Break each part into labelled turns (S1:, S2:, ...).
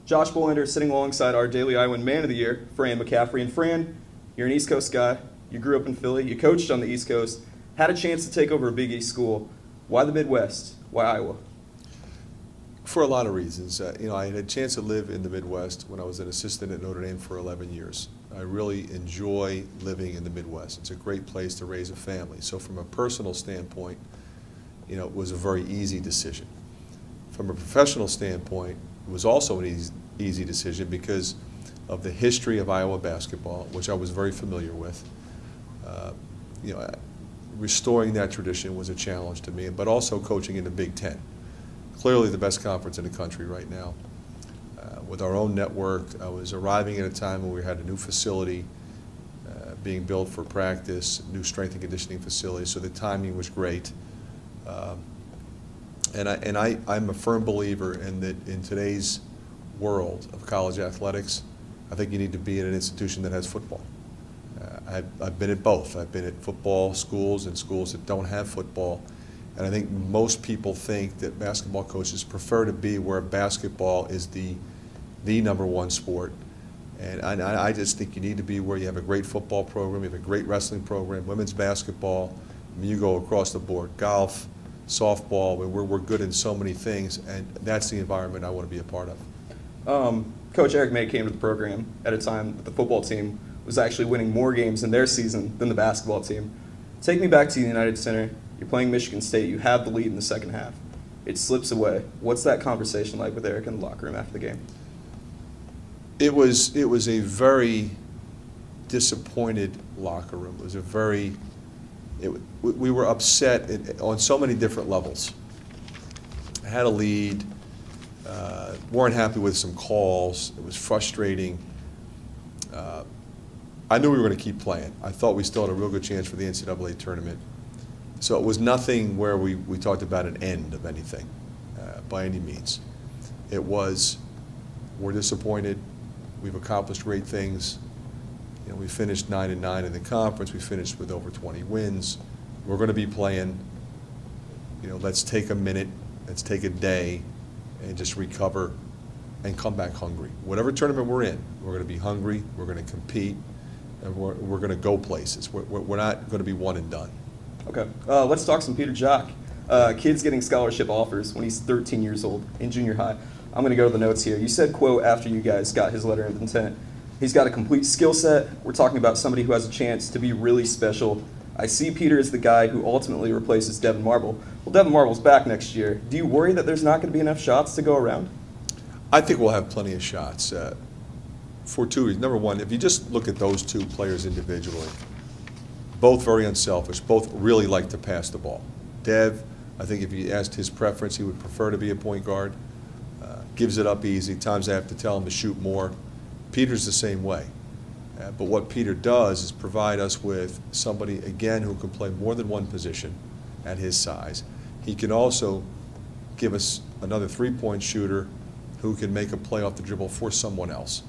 S1: Josh Bolander sitting alongside our daily Iowan Man of the Year, Fran McCaffery. And Fran, you're an East Coast guy. You grew up in Philly. You coached on the East Coast. Had a chance to take over a Big East school. Why the Midwest? Why Iowa?
S2: For a lot of reasons. I had a chance to live in the Midwest when I was an assistant at Notre Dame for 11 years. I really enjoy living in the Midwest. It's a great place to raise a family. So from a personal standpoint, it was a very easy decision. From a professional standpoint, it was also an easy decision because of the history of Iowa basketball, which I was very familiar with. Restoring that tradition was a challenge to me, but also coaching in the Big Ten. Clearly the best conference in the country right now. With our own network, I was arriving at a time when we had a new facility being built for practice, new strength and conditioning facility, so the timing was great. I'm a firm believer in that in today's world of college athletics, I think you need to be in an institution that has football. I've been at both. I've been at football schools and schools that don't have football. And I think most people think that basketball coaches prefer to be where basketball is the number one sport. And I just think you need to be where you have a great football program, you have a great wrestling program, women's basketball. I mean, you go across the board, golf, softball. We're good in so many things, and that's the environment I want to be a part of.
S1: Coach Eric May came to the program at a time that the football team was actually winning more games in their season than the basketball team. Take me back to the United Center. You're playing Michigan State. You have the lead in the second half. It slips away. What's that conversation like with Eric in the locker room after the game?
S2: It was a very disappointed locker room. It was we were upset on so many different levels. I had a lead. Weren't happy with some calls. It was frustrating. I knew we were going to keep playing. I thought we still had a real good chance for the NCAA tournament. So it was nothing where we talked about an end of anything by any means. It was, we're disappointed. We've accomplished great things. We finished 9-9 in the conference. We finished with over 20 wins. We're going to be playing. Let's take a minute. Let's take a day and just recover and come back hungry. Whatever tournament we're in, we're going to be hungry. We're going to compete. And we're going to go places. We're not going to be one and done.
S1: Okay. Let's talk some Peter Jok. Kids getting scholarship offers when he's 13 years old in junior high. I'm going to go to the notes here. You said, quote, after you guys got his letter of intent, he's got a complete skill set. We're talking about somebody who has a chance to be really special. I see Peter as the guy who ultimately replaces Devin Marble. Well, Devin Marble's back next year. Do you worry that there's not going to be enough shots to go around?
S2: I think we'll have plenty of shots for two reasons. Number one, if you just look at those two players individually, both very unselfish, both really like to pass the ball. Dev, I think if you asked his preference, he would prefer to be a point guard. Gives it up easy. Times I have to tell him to shoot more. Peter's the same way. But what Peter does is provide us with somebody, again, who can play more than one position at his size. He can also give us another three-point shooter who can make a play off the dribble for someone else.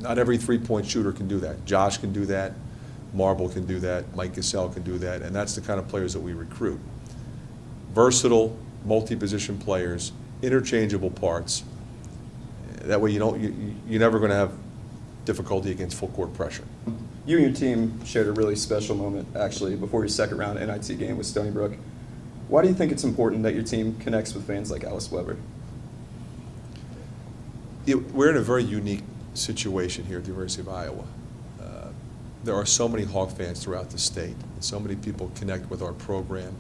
S2: Not every three-point shooter can do that. Josh can do that. Marble can do that. Mike Gasell can do that. And that's the kind of players that we recruit. Versatile, multi-position players, interchangeable parts. That way you're never going to have difficulty against full court pressure.
S1: You and your team shared a really special moment, actually, before your second round NIT game with Stony Brook. Why do you think it's important that your team connects with fans like Alice Weber?
S2: We're in a very unique situation here at the University of Iowa. There are so many Hawk fans throughout the state, and so many people connect with our program.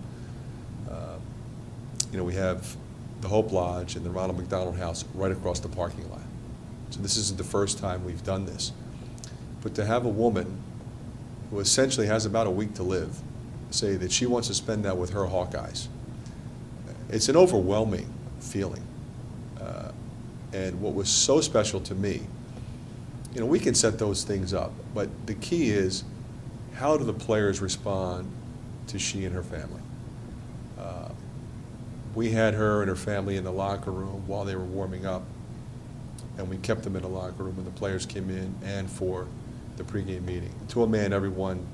S2: We have the Hope Lodge and the Ronald McDonald House right across the parking lot. So this isn't the first time we've done this. But to have a woman who essentially has about a week to live say that she wants to spend that with her Hawkeyes, it's an overwhelming feeling. And what was so special to me, we can set those things up, but the key is, how do the players respond to she and her family? We had her and her family in the locker room while they were warming up, and we kept them in the locker room when the players came in and for the pregame meeting. To a man, everyone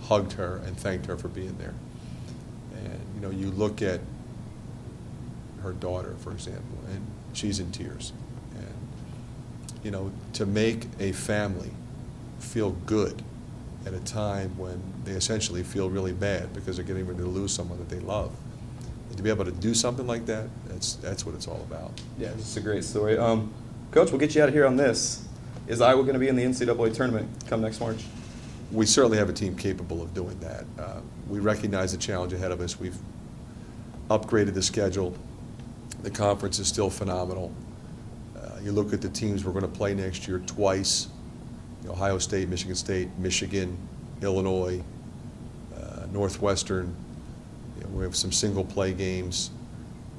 S2: hugged her and thanked her for being there. And you look at her daughter, for example, and she's in tears. And you know, to make a family feel good at a time when they essentially feel really bad because they're getting ready to lose someone that they love. And to be able to do something like that, that's what it's all about.
S1: Yeah, it's a great story. Coach, we'll get you out of here on this. Is Iowa going to be in the NCAA tournament come next March?
S2: We certainly have a team capable of doing that. We recognize the challenge ahead of us. We've upgraded the schedule. The conference is still phenomenal. You look at the teams we're going to play next year twice: Ohio State, Michigan, Illinois, Northwestern. We have some single play games,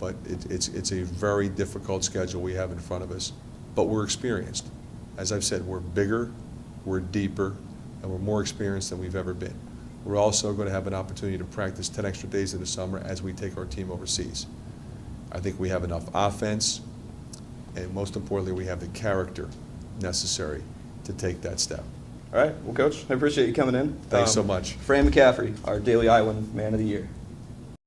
S2: but it's a very difficult schedule we have in front of us. But we're experienced. As I've said, we're bigger, we're deeper, and we're more experienced than we've ever been. We're also going to have an opportunity to practice 10 extra days in the summer as we take our team overseas. I think we have enough offense, and most importantly, we have the character necessary to take that step.
S1: All right. Well, Coach, I appreciate you coming in.
S2: Thanks so much.
S1: Fran McCaffery, our Daily Iowan Man of the Year.